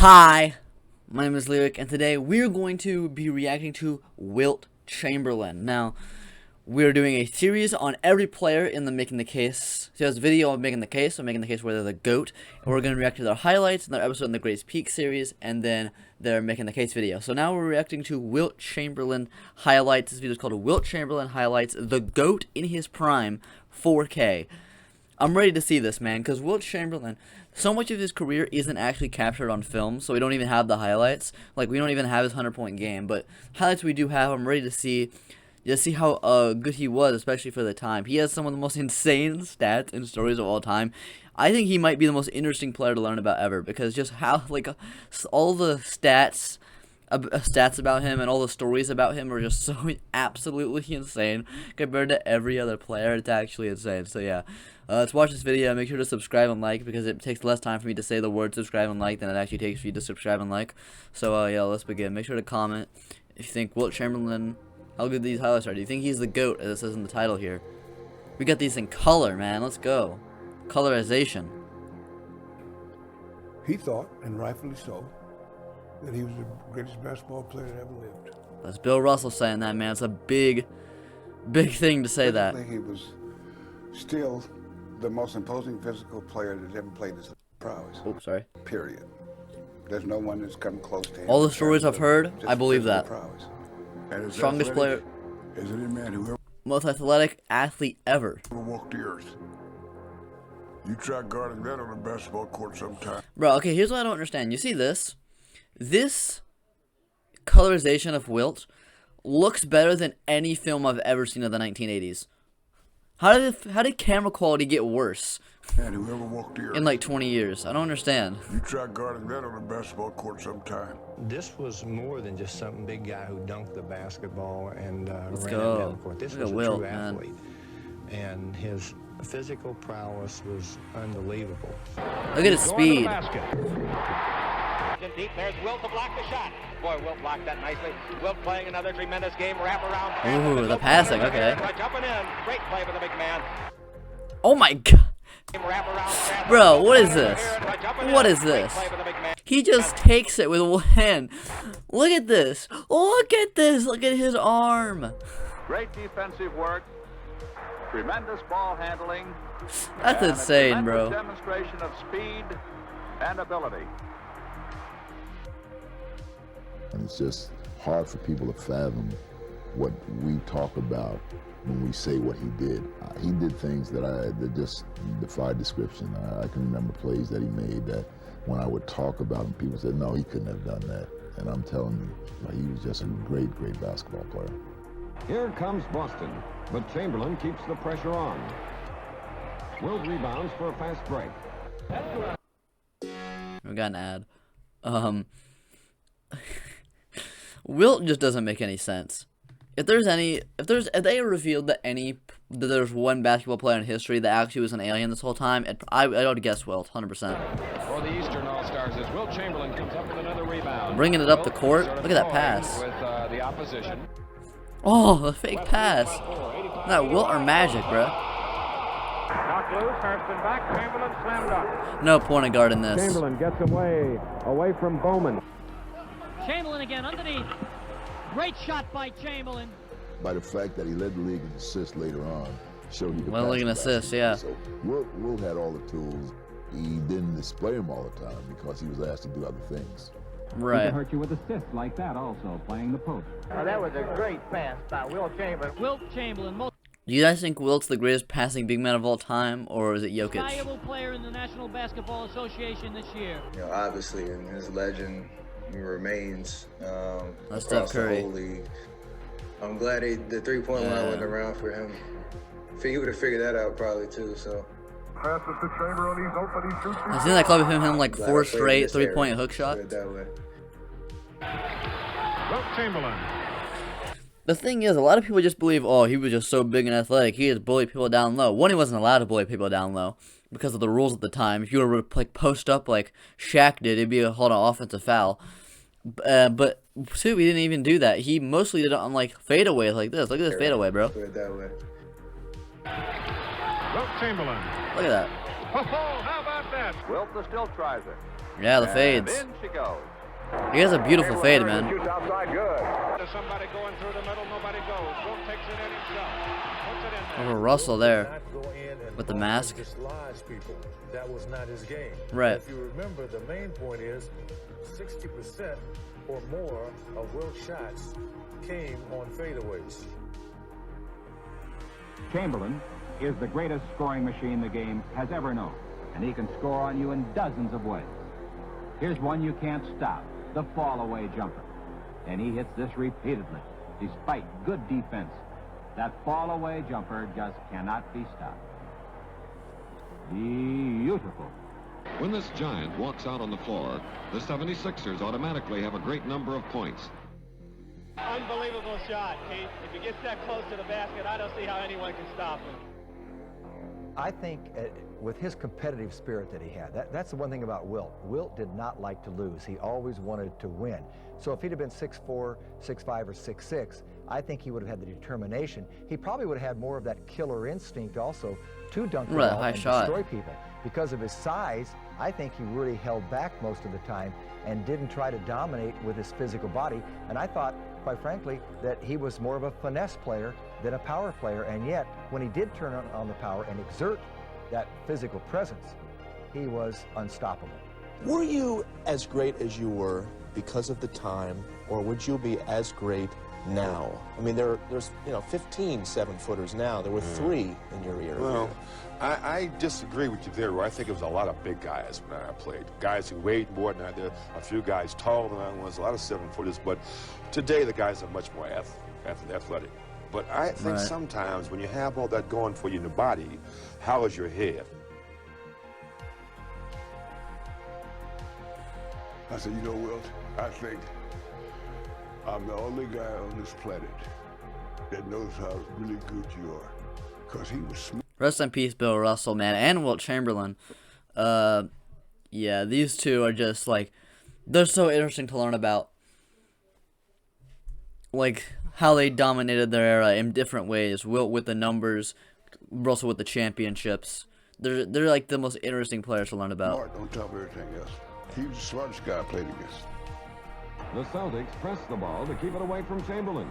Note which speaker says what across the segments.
Speaker 1: Hi, my name is Lyric, and today we're going to be reacting to Wilt Chamberlain. Now, we're doing a series on every player in the Making the Case. So there's a video on Making the Case, so Making the Case where they're the GOAT, and we're going to react to their highlights and their episode in the Greatest Peak series, and then their Making the Case video. So now we're reacting to Wilt Chamberlain highlights. This video is called Wilt Chamberlain Highlights, the GOAT in his prime, 4K. I'm ready to see this, man, because Wilt Chamberlain, so much of his career isn't actually captured on film, so we don't even have the highlights. Like, we don't even have his 100-point game, but highlights we do have, I'm ready to see, just see how good he was, especially for the time. He has some of the most insane stats and stories of all time. I think he might be the most interesting player to learn about ever, because just how, like, all the stats about him and all the stories about him are just so absolutely insane compared to every other player. It's actually insane. So yeah, let's watch this video. Make sure to subscribe and like, because it takes less time for me to say the word subscribe and like than it actually takes for you to subscribe and like. So yeah, let's begin. Make sure to comment if you think Wilt Chamberlain, how good these highlights are. Do you think he's the GOAT, as it says in the title here? We got these in color, man. Let's go. Colorization.
Speaker 2: He thought, and rightfully so, that he was the greatest basketball player that ever lived.
Speaker 1: That's Bill Russell saying that, man. It's a big thing to say that.
Speaker 3: I think he was still the most imposing physical player that ever played this prowess.
Speaker 1: Oops, sorry.
Speaker 3: Period. There's no one that's come close to him.
Speaker 1: All the stories I've heard, I believe that. Strongest player,
Speaker 3: is any man who ever
Speaker 1: most athletic athlete ever.
Speaker 3: walked the earth. You try guarding that on a basketball court sometime.
Speaker 1: Bro, okay, here's what I don't understand. You see this? This colorization of Wilt looks better than any film I've ever seen of the 1980s. How did camera quality get worse
Speaker 3: Man who ever walked the earth.
Speaker 1: in like 20 years? I don't understand.
Speaker 3: You try guarding that on a basketball court sometime.
Speaker 4: This was more than just some big guy who dunked the basketball and
Speaker 1: Let's
Speaker 4: ran
Speaker 1: go.
Speaker 4: it down the court. This
Speaker 1: Look
Speaker 4: was
Speaker 1: at
Speaker 4: a
Speaker 1: Wilt,
Speaker 4: true
Speaker 1: man.
Speaker 4: athlete, and his physical prowess was unbelievable.
Speaker 1: Look at his speed.
Speaker 5: Deep, there's Wilt to block the shot. Boy, Wilt blocked that nicely. Wilt playing another tremendous game. Wrap around.
Speaker 1: Ooh, the passing, okay.
Speaker 5: Jumping in. Great play for the big man.
Speaker 1: Oh my god.
Speaker 5: Wrap around.
Speaker 1: Bro, what is this? What is this? He just takes it with one hand. Look at this. Look at this. Look at his arm.
Speaker 6: Great defensive work, tremendous ball handling.
Speaker 1: That's
Speaker 6: and
Speaker 1: insane,
Speaker 6: a
Speaker 1: bro.
Speaker 6: demonstration of speed and ability.
Speaker 7: And it's just hard for people to fathom what we talk about when we say what he did. He did things that just defy description. I can remember plays that he made that when I would talk about him, people said, no, he couldn't have done that. And I'm telling you, he was just a great basketball player.
Speaker 8: Here comes Boston, but Chamberlain keeps the pressure on. Wilt rebounds for a fast break.
Speaker 1: We got an ad. Wilt just doesn't make any sense. If they revealed that there's one basketball player in history that actually was an alien this whole time, I would guess Wilt, 100%.
Speaker 9: For the Eastern All-Stars, as Wilt Chamberlain comes up with another rebound.
Speaker 1: Bringing it up the court. Look at that pass.
Speaker 9: With the opposition.
Speaker 1: Oh, the fake pass. That Wilt or Magic, bro.
Speaker 6: Knocked loose, Hurston back, Chamberlain slammed up.
Speaker 1: No point of guard in this.
Speaker 8: Chamberlain gets away from Bowman.
Speaker 10: Chamberlain again underneath. Great shot by Chamberlain.
Speaker 7: By the fact that he led the league in assists later on, showed he could
Speaker 1: Well,
Speaker 7: pass
Speaker 1: league in
Speaker 7: the
Speaker 1: assists,
Speaker 7: basketball.
Speaker 1: yeah.
Speaker 7: So Wilt had all the tools. He didn't display them all the time because he was asked to do other things.
Speaker 1: Right.
Speaker 8: Hurt you with assists like that also, playing the post.
Speaker 5: That was a great pass by Wilt Chamberlain.
Speaker 10: Wilt Chamberlain, most
Speaker 1: Do you guys think Wilt's the greatest passing big man of all time, or is it Jokic?
Speaker 10: valuable player in the National Basketball Association this year.
Speaker 11: You know, obviously, and his legend remains
Speaker 1: That's Steph
Speaker 11: across the
Speaker 1: Curry.
Speaker 11: whole league. I'm glad the three-point line went around for him. He would have figured that out probably too. So.
Speaker 2: Passes to Chamberlain, he's open, he shoots.
Speaker 1: I've seen that club of him like
Speaker 11: Glad
Speaker 1: 4
Speaker 11: I played
Speaker 1: straight
Speaker 11: this era.
Speaker 1: 3-point hook shots.
Speaker 11: Put it that way.
Speaker 6: Wilt Chamberlain.
Speaker 1: The thing is, a lot of people just believe, oh, he was just so big and athletic, he just bullied people down low. One, he wasn't allowed to bully people down low because of the rules at the time. If you were to like post up like Shaq did, it'd be a hold on offensive foul. But two, he didn't even do that. He mostly did it on like fadeaways like this. Look at this fadeaway, bro.
Speaker 11: Put it that way.
Speaker 6: Wilt Chamberlain.
Speaker 1: Look at that.
Speaker 6: Oh, how about that?
Speaker 8: Wilt still tries it.
Speaker 1: Yeah, the fades.
Speaker 9: In she goes.
Speaker 1: He has a beautiful fade, man.
Speaker 9: Shoots outside good. There's somebody going through the middle, nobody goes. Wilt takes it in himself. Puts it in there.
Speaker 1: Over Russell there with the mask.
Speaker 12: People. That was not his game.
Speaker 1: Right.
Speaker 12: If you remember, the main point is 60% or more of Wilt's shots came on fadeaways.
Speaker 13: Chamberlain is the greatest scoring machine the game has ever known, and he can score on you in dozens of ways. Here's one you can't stop, the fall-away jumper. And he hits this repeatedly, despite good defense. That fall-away jumper just cannot be stopped. Beautiful.
Speaker 8: When this giant walks out on the floor, the 76ers automatically have a great number of points.
Speaker 14: Unbelievable shot, Keith. If he gets that close to the basket, I don't see how anyone can stop him.
Speaker 15: I think with his competitive spirit that he had, that's the one thing about Wilt. Wilt did not like to lose. He always wanted to win. So if he'd have been 6'4", 6'5", or 6'6", I think he would have had the determination. He probably would have had more of that killer instinct also to dunk the ball and destroy people. Because of his size, I think he really held back most of the time and didn't try to dominate with his physical body. And I thought, quite frankly, that he was more of a finesse player than a power player. And yet, when he did turn on the power and exert that physical presence, he was unstoppable.
Speaker 16: Were you as great as you were because of the time, or would you be as great now? I mean, there's 15 7-footers now. There were 3 in your era.
Speaker 17: Well, I disagree with you there. I think it was a lot of big guys when I played. Guys who weighed more than I did. A few guys taller than I was. A lot of 7-footers. But today the guys are much more athletic. But I think sometimes when you have all that going for you in the body, how is your head?
Speaker 2: I said, you know, Wilt, I think I'm the only guy on this planet that knows how really good you are. Because he was smart.
Speaker 1: Rest in peace, Bill Russell, man, and Wilt Chamberlain. Yeah, these two are just, like, they're so interesting to learn about. Like, how they dominated their era in different ways. Wilt with the numbers, Russell with the championships. They're like the most interesting players to learn about.
Speaker 2: Smart on top of everything else. He was the smartest guy I played against.
Speaker 8: The Celtics press the ball to keep it away from Chamberlain.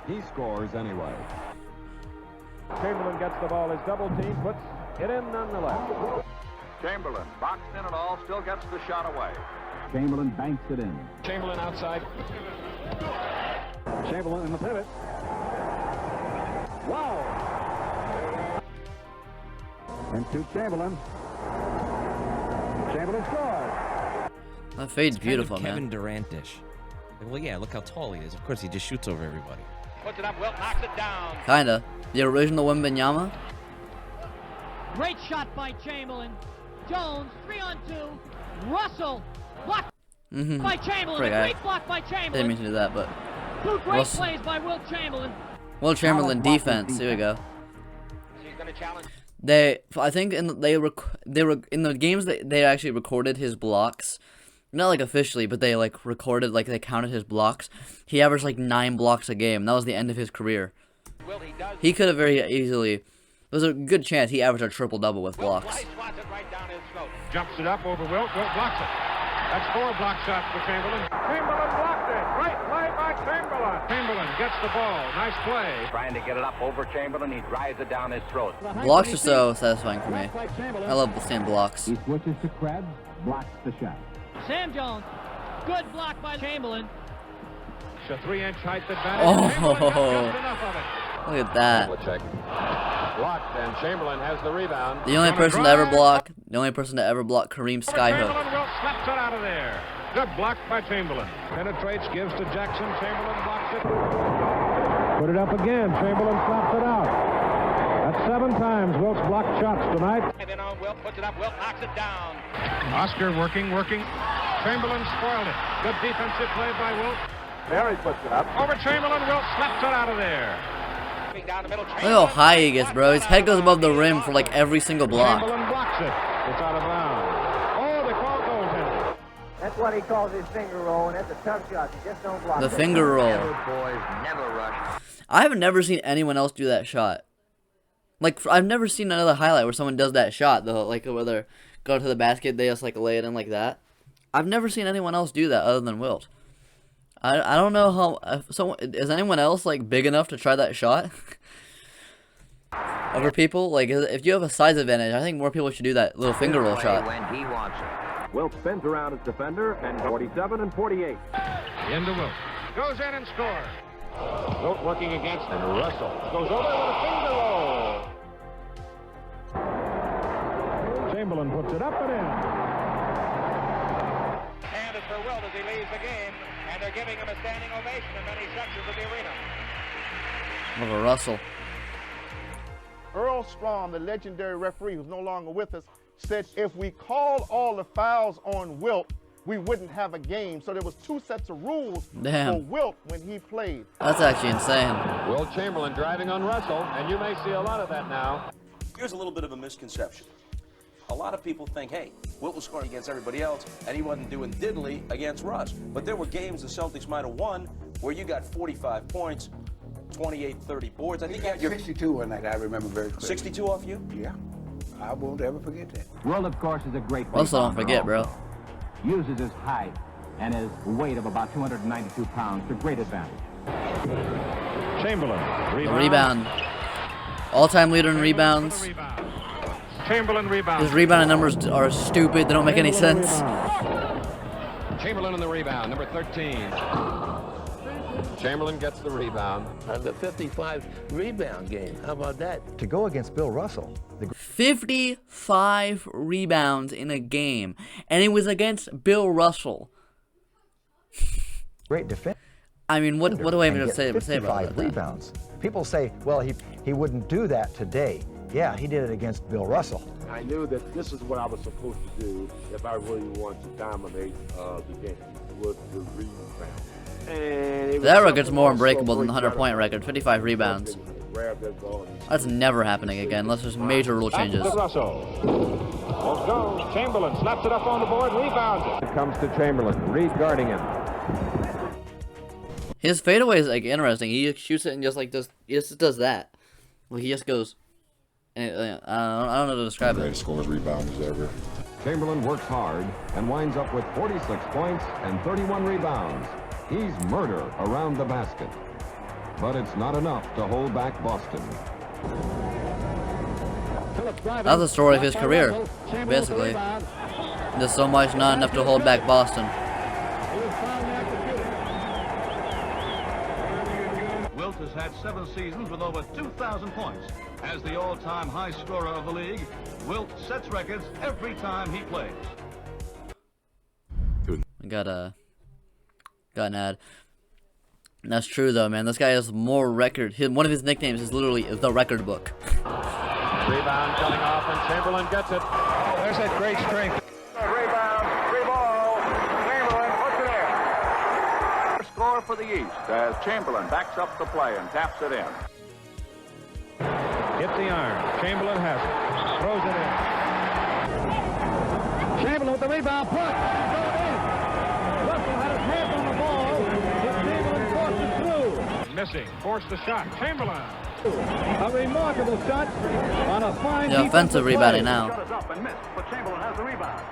Speaker 8: He scores anyway.
Speaker 6: Chamberlain gets the ball. His double team puts it in nonetheless. Chamberlain, boxed in and all, still gets the shot away.
Speaker 13: Chamberlain banks it in.
Speaker 9: Chamberlain outside.
Speaker 6: Chamberlain in the pivot. Wow! And to Chamberlain. Chamberlain scores.
Speaker 1: That fade's beautiful,
Speaker 18: kind of
Speaker 1: man.
Speaker 18: Kevin Durant-ish. Well, yeah, look how tall he is. Of course, he just shoots over everybody.
Speaker 5: Puts it up, Wilt knocks it down.
Speaker 1: Kinda. The original Wembanyama.
Speaker 10: Great shot by Chamberlain. Jones, 3-on-2. Russell, blocked by Chamberlain. A great block by Chamberlain.
Speaker 1: Didn't mean to do that, but
Speaker 10: Two great plays by Wilt Chamberlain.
Speaker 1: Wilt Chamberlain defense. Here we go.
Speaker 5: She's gonna challenge.
Speaker 1: I think in the games that they actually recorded his blocks. Not like officially, but they like recorded, like they counted his blocks. He averaged like 9 blocks a game. That was the end of his career. He could have very easily. There's a good chance he averaged a triple-double with blocks.
Speaker 6: Jumps it up over Wilt. Wilt blocks it. That's 4 block shots for Chamberlain. Chamberlain blocked it. Great play by Chamberlain. Chamberlain gets the ball. Nice play.
Speaker 5: Trying to get it up over Chamberlain. He drives it down his throat.
Speaker 1: Blocks are so satisfying for me. I love the same blocks.
Speaker 13: He switches to Krebs, blocks the shot.
Speaker 10: Sam Jones, good block by Chamberlain.
Speaker 6: It's a 3-inch height advantage.
Speaker 1: Oh, look at that.
Speaker 9: Blocked, and Chamberlain has the rebound.
Speaker 1: The only person to ever block Kareem Skyhook.
Speaker 6: Wilt slaps it out of there. Good block by Chamberlain. Penetrates, gives to Jackson. Chamberlain blocks it. Put it up again. Chamberlain slaps it out. That's 7 times Wilt's blocked shots tonight.
Speaker 5: And then on Wilt, puts it up. Wilt knocks it down.
Speaker 6: Oscar working. Chamberlain spoiled it. Good defensive play by Wilt. There he puts it up. Over Chamberlain. Wilt slaps it out of there.
Speaker 5: Down the middle.
Speaker 1: Look how high he gets, bro. His head goes above the rim for like every single block.
Speaker 6: Chamberlain blocks it. It's out of bounds. Oh, they call goaltending.
Speaker 19: That's what he calls his finger roll, and that's a tough shot. You just don't block
Speaker 1: The
Speaker 19: it.
Speaker 1: finger roll.
Speaker 11: Boys never rush.
Speaker 1: I have never seen anyone else do that shot. Like, I've never seen another highlight where someone does that shot, though. Like, where they're go to the basket, they just like lay it in like that. I've never seen anyone else do that other than Wilt. I don't know how. Is anyone else like big enough to try that shot over people? Like, if you have a size advantage, I think more people should do that little finger roll shot.
Speaker 13: When he wants it.
Speaker 9: Wilt spins around his defender, and 47 and 48. Into Wilt. Goes in and scores. Wilt working against, and Russell goes over with a finger roll.
Speaker 6: Chamberlain puts it up and in.
Speaker 5: And it's for Wilt as he leaves the game, and they're giving him a standing ovation in many sections of the arena.
Speaker 1: Over Russell.
Speaker 20: Earl Strawn, the legendary referee who's no longer with us, said if we called all the fouls on Wilt, we wouldn't have a game. So there was 2 sets of rules for Wilt when he played.
Speaker 1: That's actually insane.
Speaker 9: Wilt Chamberlain driving on Russell, and you may see a lot of that now.
Speaker 21: Here's a little bit of a misconception. A lot of people think, hey, Wilt was scoring against everybody else, and he wasn't doing diddly against Russ. But there were games the Celtics might have won where you got 45 points, 28, 30 boards. I think you had your
Speaker 3: 62 one night, I remember very clearly.
Speaker 21: 62 off you?
Speaker 3: Yeah. I won't ever forget that.
Speaker 13: Wilt, of course, is a great
Speaker 1: Also, don't forget, bro.
Speaker 13: Uses his height and his weight of about 292 pounds to great advantage.
Speaker 6: Chamberlain.
Speaker 1: Rebound. All-time leader in rebounds.
Speaker 9: Chamberlain rebound.
Speaker 1: His rebounding numbers are stupid. They don't make any sense.
Speaker 9: Chamberlain in the rebound, number 13. Chamberlain gets the rebound.
Speaker 22: The 55 rebound game. How about that?
Speaker 15: To go against Bill Russell.
Speaker 1: 55 rebounds in a game. And it was against Bill Russell.
Speaker 15: Great defense.
Speaker 1: I mean, what do I even say about that?
Speaker 15: Rebounds. People say, well, he wouldn't do that today. Yeah, he did it against Bill Russell.
Speaker 23: I knew that this is what I was supposed to do if I really wanted to dominate the game, was the rebound.
Speaker 1: That record's more unbreakable than the 100-point record. 55 rebounds. That's never happening again, unless there's major rule changes.
Speaker 9: Russell. Won't go. Chamberlain slaps it up on the board, rebounds it. It comes to Chamberlain. Reed guarding him.
Speaker 1: His fadeaway is like interesting. He shoots it and just like he just does that. Like he just goes. And I don't know how to describe it.
Speaker 17: Greatest scores, rebounders ever.
Speaker 8: Chamberlain works hard and winds up with 46 points and 31 rebounds. He's murder around the basket. But it's not enough to hold back Boston.
Speaker 1: That's the story of his career, basically. There's so much, not enough to hold back Boston.
Speaker 24: Wilt has had 7 seasons with over 2,000 points. As the all-time high scorer of the league, Wilt sets records every time he plays.
Speaker 1: We got an ad. And that's true though, man. This guy has more record. One of his nicknames is literally the record book.
Speaker 9: Rebound coming off, and Chamberlain gets it. Oh, there's that great strength.
Speaker 23: Rebound, free ball. Chamberlain puts it in. Score for the East as Chamberlain backs up the play and taps it in.
Speaker 6: Hit the iron. Chamberlain has it. Throws it in.
Speaker 10: Chamberlain with the rebound. Puck. Russell had his hands on the ball. Chamberlain forced it through.
Speaker 9: Missing. Forced the shot. Chamberlain.
Speaker 10: A remarkable shot on a fine
Speaker 1: The offensive rebounding now.
Speaker 23: Shot is up and missed, but Chamberlain has the rebound.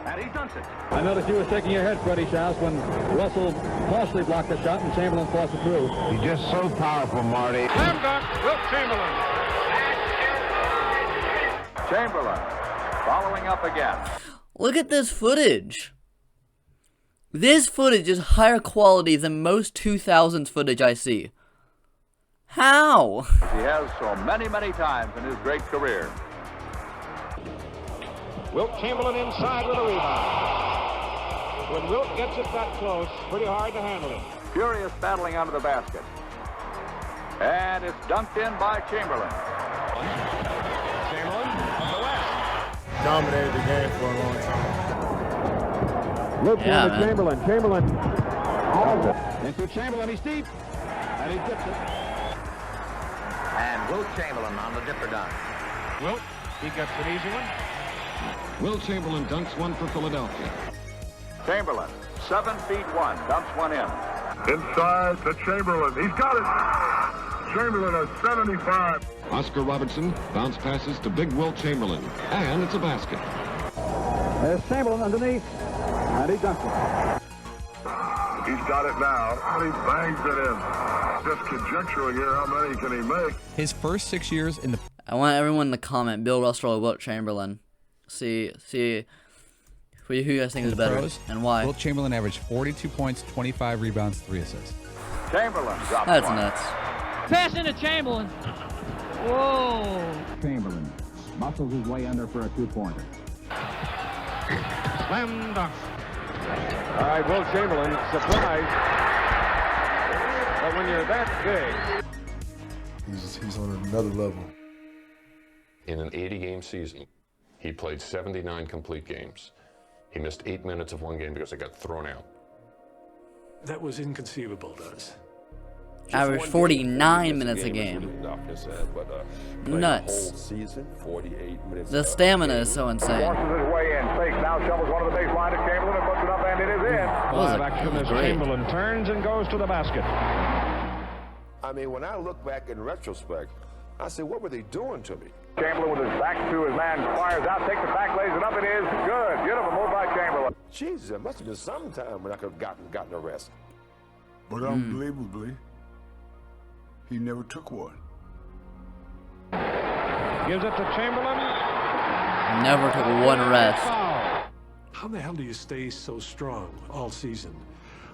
Speaker 23: And he dunks it.
Speaker 10: I noticed you were shaking your head, Freddie Schaus, when Russell partially blocked the shot and Chamberlain forced it through.
Speaker 23: He's just so powerful, Marty.
Speaker 9: Slam dunk. Wilt Chamberlain.
Speaker 23: Chamberlain following up again.
Speaker 1: Look at this footage. This footage is higher quality than most 2000s footage I see. How?
Speaker 23: He has so many times in his great career.
Speaker 9: Wilt Chamberlain inside with a rebound. When Wilt gets it that close, pretty hard to handle it.
Speaker 23: Furious battling under the basket. And it's dunked in by Chamberlain.
Speaker 9: Chamberlain from the west.
Speaker 23: Dominated the game for a long time.
Speaker 9: Look
Speaker 1: Yeah,
Speaker 9: to
Speaker 1: man.
Speaker 9: Chamberlain. Chamberlain hauls it. Into Chamberlain. He's deep. And he dips it.
Speaker 13: And Wilt Chamberlain on the dipper dunk.
Speaker 9: Wilt, he gets an easy one.
Speaker 8: Wilt Chamberlain dunks one for Philadelphia.
Speaker 23: Chamberlain, 7'1", dumps one in. Inside to Chamberlain. He's got it. Chamberlain at 75.
Speaker 8: Oscar Robertson bounce passes to Big Wilt Chamberlain. And it's a basket.
Speaker 23: There's Chamberlain underneath, and he dunks it.
Speaker 4: He's got it now, and he bangs it in. Just conjecturing here, how many can he make?
Speaker 7: His first 6 years in the...
Speaker 1: I want everyone to comment Bill Russell or Wilt Chamberlain. See who you guys think is better and why.
Speaker 7: Wilt Chamberlain averaged 42 points, 25 rebounds, 3 assists.
Speaker 23: Chamberlain drops
Speaker 1: That's
Speaker 23: one.
Speaker 1: nuts.
Speaker 10: Pass into Chamberlain. Whoa.
Speaker 13: Chamberlain muscles his way under for a two-pointer.
Speaker 6: Slam dunk. All right, Wilt Chamberlain, surprise. But when you're that big...
Speaker 2: He's on another level.
Speaker 12: In an 80-game season, he played 79 complete games. He missed 8 minutes of one game because it got thrown out.
Speaker 14: That was inconceivable to us.
Speaker 1: Average 49 minutes a game. Nuts.
Speaker 17: Whole season, 48 minutes.
Speaker 1: The stamina is so insane.
Speaker 23: Forces his way in, fakes, now shovels one of the baseline to Chamberlain and puts it up, and it is in.
Speaker 6: Live action as Chamberlain turns and goes to the basket.
Speaker 17: I mean, when I look back in retrospect, I say, what were they doing to me?
Speaker 23: Chamberlain with his back to his man, fires out, takes it back, lays it up, it is good. Beautiful move by Chamberlain.
Speaker 17: Jesus, it must have been some time when I could have gotten a rest.
Speaker 2: But unbelievably, he never took one.
Speaker 6: Gives it to Chamberlain.
Speaker 1: Never took one rest.
Speaker 14: How the hell do you stay so strong all season?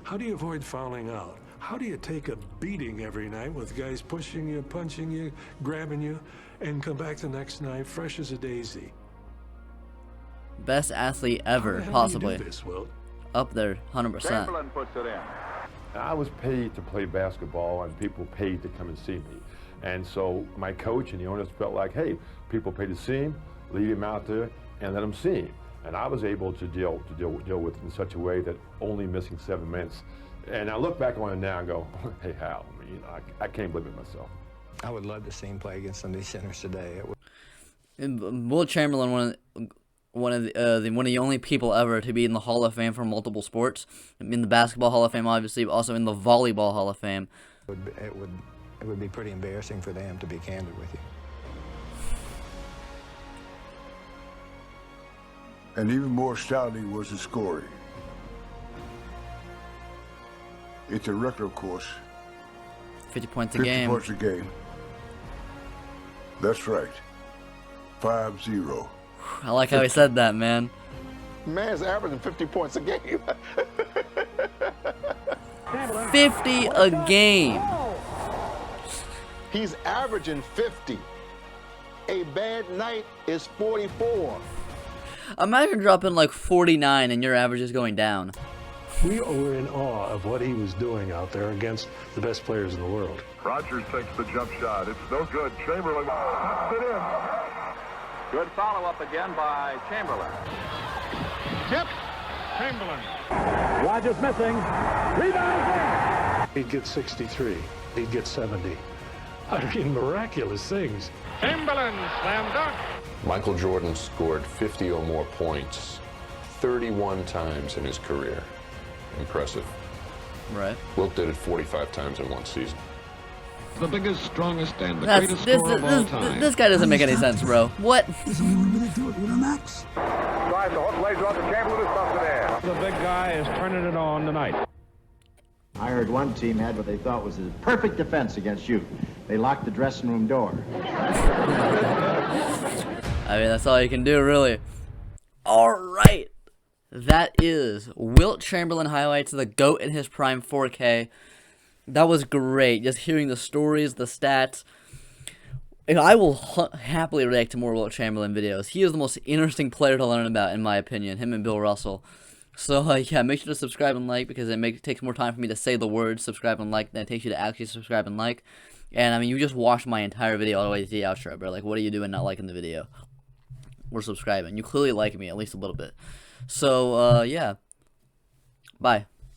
Speaker 14: How do you avoid fouling out? How do you take a beating every night with guys pushing you, punching you, grabbing you, and come back the next night fresh as a daisy?
Speaker 1: Best athlete ever, possibly.
Speaker 14: Do this, Wilt?
Speaker 1: Up there, 100%.
Speaker 23: Chamberlain puts it in.
Speaker 17: I was paid to play basketball, and people paid to come and see me. And so my coach and the owners felt like, hey, people pay to see him, leave him out there, and let him see him. And I was able to deal with it in such a way that only missing 7 minutes. And I look back on it now and go, hey, Hal, I mean, I can't believe it myself.
Speaker 15: I would love to see him play against some of these centers today.
Speaker 1: Wilt Chamberlain, one of the only people ever to be in the Hall of Fame for multiple sports. In the Basketball Hall of Fame, obviously, but also in the Volleyball Hall of Fame.
Speaker 15: It would be pretty embarrassing for them, to be candid with you.
Speaker 2: And even more astounding was the scoring. It's a record, of course.
Speaker 1: 50 points a
Speaker 2: 50
Speaker 1: game.
Speaker 2: 50 points a game. That's right. 5-0.
Speaker 1: I like how he said that, man.
Speaker 23: Man's averaging 50 points a game.
Speaker 1: 50 a game.
Speaker 23: He's averaging 50. A bad night is 44.
Speaker 1: Imagine dropping like 49 and your average is going down.
Speaker 14: We were in awe of what he was doing out there against the best players in the world.
Speaker 4: Rogers takes the jump shot. It's no good. Chamberlain puts it in.
Speaker 23: Good follow-up again by Chamberlain.
Speaker 6: Tip. Chamberlain.
Speaker 14: Rogers missing. Rebound. He'd get 63. He'd get 70. I mean, miraculous things.
Speaker 6: Chamberlain slam dunk.
Speaker 12: Michael Jordan scored 50 or more points 31 times in his career. Impressive.
Speaker 1: Right.
Speaker 12: Wilt did it 45 times in one season.
Speaker 6: The biggest, strongest, and the greatest scorer of all time.
Speaker 1: This guy doesn't make any sense, bro. What?
Speaker 23: Drives the hook, lays off the Chamberlain, is busted in.
Speaker 6: The big guy is turning it on tonight.
Speaker 25: I heard one team had what they thought was a perfect defense against you. They locked the dressing room door.
Speaker 1: I mean, that's all you can do, really. All right. That is Wilt Chamberlain highlights of the GOAT in his prime 4K. That was great. Just hearing the stories, the stats. And I will happily react to more Wilt Chamberlain videos. He is the most interesting player to learn about, in my opinion. Him and Bill Russell. So, yeah, make sure to subscribe and like, because it takes more time for me to say the words subscribe and like than it takes you to actually subscribe and like. And, I mean, you just watched my entire video all the way to the outro, bro. Like, what are you doing not liking the video? Or subscribing? You clearly like me, at least a little bit. So, yeah. Bye.